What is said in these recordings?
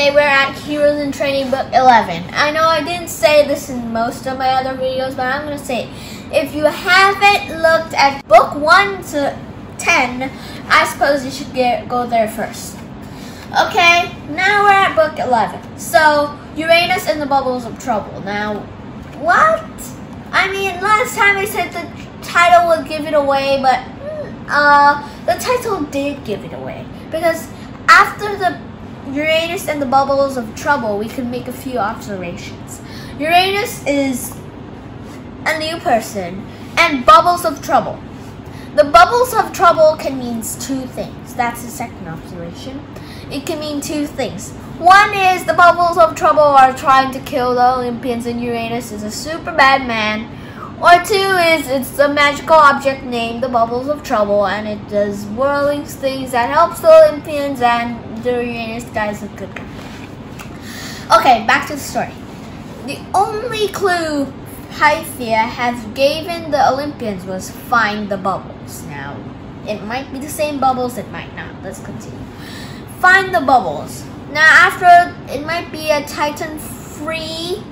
Today we're at Heroes in Training Book 11. I know I didn't say this in most of my other videos, but I'm going to say it. If you haven't looked at Book 1 to 10, I suppose you should go there first. Okay, now we're at Book 11. So, Uranus and the Bubbles of Trouble. Now, what? I mean, last time I said the title would give it away, but the title did give it away. Because after the Uranus and the Bubbles of Trouble, we can make a few observations. Uranus is a new person, and Bubbles of Trouble. The Bubbles of Trouble can mean two things. That's the second observation. It can mean two things. One is the Bubbles of Trouble are trying to kill the Olympians, and Uranus is a super bad man. Or two is it's a magical object named the Bubbles of Trouble, and it does whirling things that helps the Olympians, and the Uranus guy is a good guy. Okay, back to the story. The only clue Hythia has given the Olympians was find the bubbles. Now, it might be the same bubbles, it might not. Let's continue. Find the bubbles. Now, after it might be a Titan-free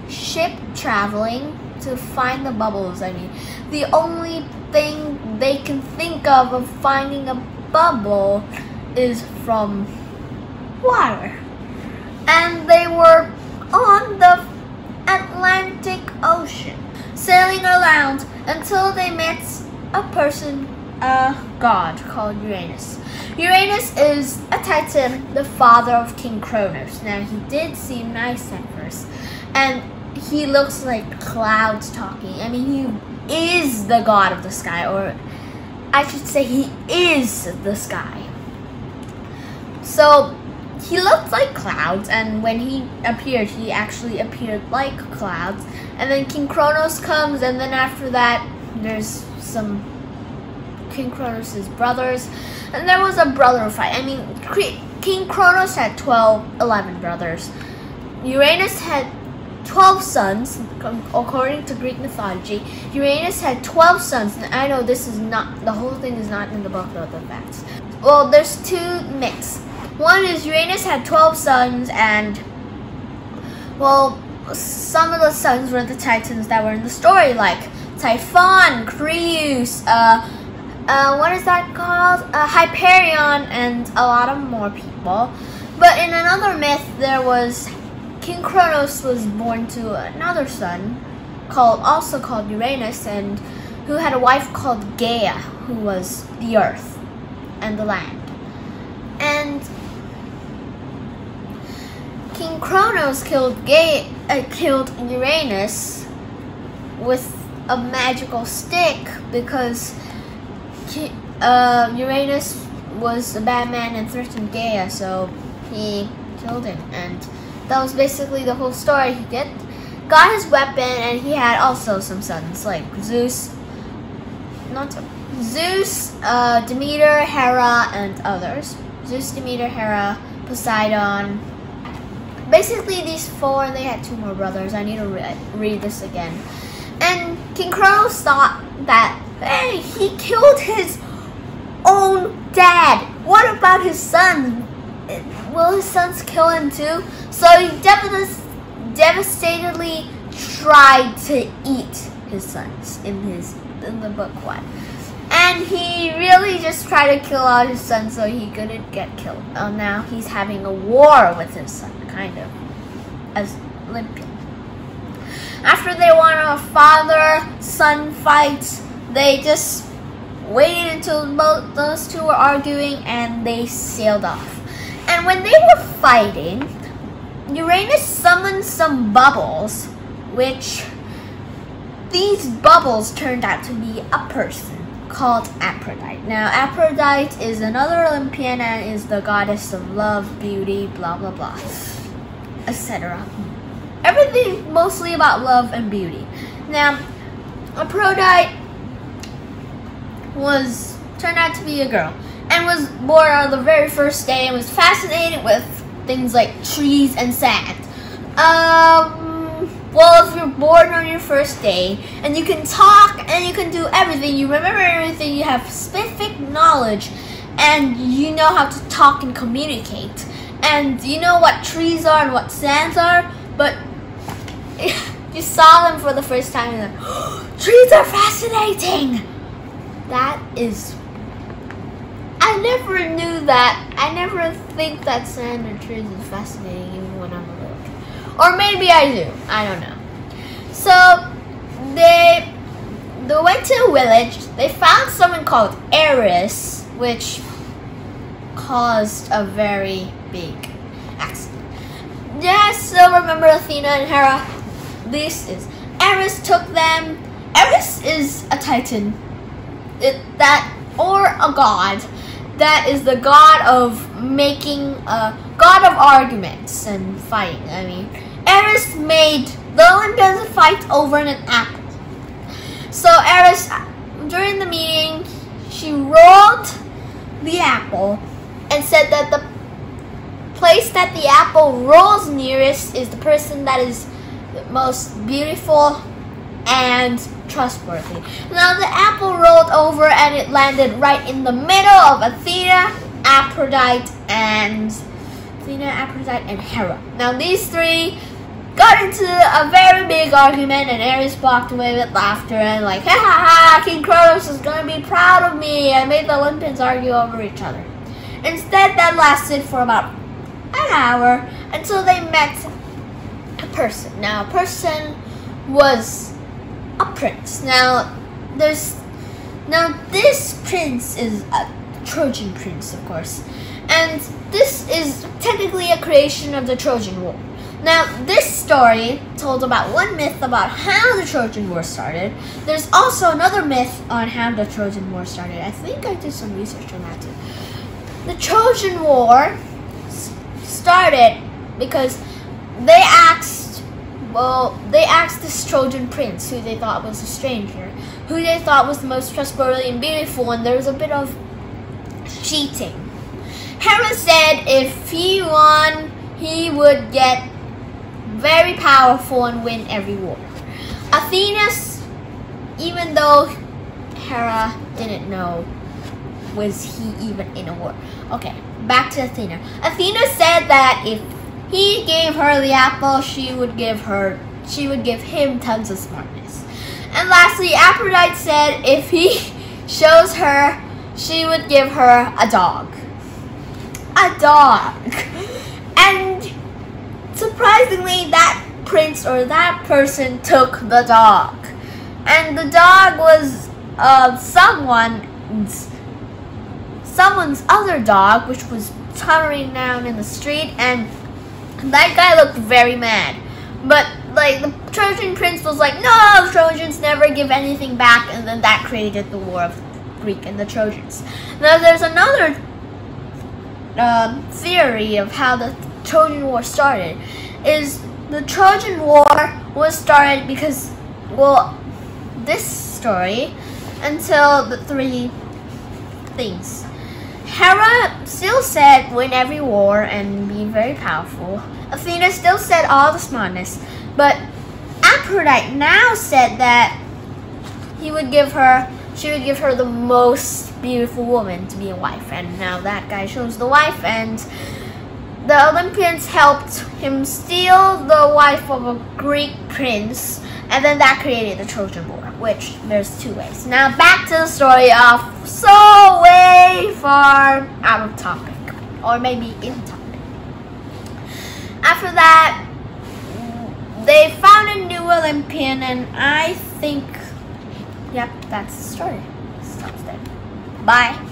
ship traveling to find the bubbles. I mean, the only thing they can think of finding a bubble is from water. And they were on the Atlantic Ocean, sailing around until they met a person, a god called Uranus. Uranus is a Titan, the father of King Kronos. Now, he did seem nice at first, and he looks like clouds talking. I mean, he is the god of the sky, or I should say he is the sky. So, he looked like clouds, and when he appeared, he actually appeared like clouds. And then King Kronos comes, and then after that, there's some King Kronos' brothers, and there was a brother fight. I mean, King Kronos had 11 brothers. Uranus had 12 sons, according to Greek mythology. Uranus had 12 sons, and I know this is not, the whole thing is not in the book of the facts. Well, there's two myths. One is Uranus had 12 sons, and, well, some of the sons were the Titans that were in the story, like Typhon, Creus, what is that called? Hyperion, and a lot of more people. But in another myth, there was King Kronos was born to another son, also called Uranus, and who had a wife called Gaia, who was the earth and the land. And King Kronos killed Uranus with a magical stick because Uranus was a bad man and threatened Gaia, so he killed him. And that was basically the whole story. He got his weapon, and he had also some sons like Zeus, Demeter, Hera, and others. Zeus, Demeter, Hera, Poseidon. Basically, these four, and they had two more brothers. I need to read this again. And King Kronos thought that, hey, he killed his own dad. What about his son? Will his sons kill him too? So he devastatedly tried to eat his sons in the book 1. And he really just tried to kill all his sons so he couldn't get killed. Now he's having a war with his son, kind of, as Olympian. After they won a father-son fight, they just waited until those two were arguing, and they sailed off. And when they were fighting, Uranus summoned some bubbles, which these bubbles turned out to be a person called Aphrodite. Now, Aphrodite is another Olympian and is the goddess of love, beauty, blah, blah, blah, etc. Everything mostly about love and beauty. Now, Aphrodite turned out to be a girl and was born on the very first day and was fascinated with things like trees and sand. Well, if you're born on your first day and you can talk and you can do everything, you remember everything, you have specific knowledge, and you know how to talk and communicate, And you know what trees are and what sands are, but you saw them for the first time and like, oh, trees are fascinating. That is, I never knew that. I never think that sand and trees is fascinating even when I'm a little kid. Or maybe I do, I don't know. So they went to a village. They found someone called Eris, which caused a very big accident. Yeah, I still remember Athena and Hera. This is Eris took them. Eris is a titan, or a god. That is the god of making god of arguments and fighting. I mean, Eris made the Olympians fight over an apple. So Eris, during the meeting, she rolled the apple and said that the place that the apple rolls nearest is the person that is the most beautiful and trustworthy. Now the apple rolled over and it landed right in the middle of Athena, Aphrodite, and Hera. Now these three got into a very big argument, and Ares walked away with laughter and like, ha ha ha, King Kronos is gonna be proud of me. I made the Olympians argue over each other. Instead, that lasted for about an hour until they met a person. Now, a person was a prince. Now, this prince is a Trojan prince, of course, and this is technically a creation of the Trojan War. Now, this story told about one myth about how the Trojan War started. There's also another myth on how the Trojan War started. I think I did some research on that too. The Trojan War started because they asked this Trojan prince, who they thought was a stranger, who they thought was the most trustworthy and beautiful, and there was a bit of cheating. Hera said if he won, he would get very powerful and win every war. Athena, even though Hera didn't know, was he even in a war. Okay, back to Athena. Athena said that if he gave her the apple, she would give him tons of smartness. And lastly, Aphrodite said if he shows her, she would give her a dog. A dog. And surprisingly, that prince or that person took the dog. And the dog was someone's other dog, which was tottering down in the street, and that guy looked very mad. But like the Trojan prince was like, no, the Trojans never give anything back, and then that created the war of Greek and the Trojans. Now there's another theory of how the Trojan War started. Is the Trojan War was started because, well, this story until the three things. Hera still said win every war and be very powerful. Athena still said all the smartness, but Aphrodite now said that she would give her the most beautiful woman to be a wife, and now that guy chose the wife, and the Olympians helped him steal the wife of a Greek prince, and then that created the Trojan War, which there's two ways. Now back to the story of so way far out of topic, or maybe in topic. After that, they found a new Olympian, and I think, yep, that's the story. Stops there. Bye.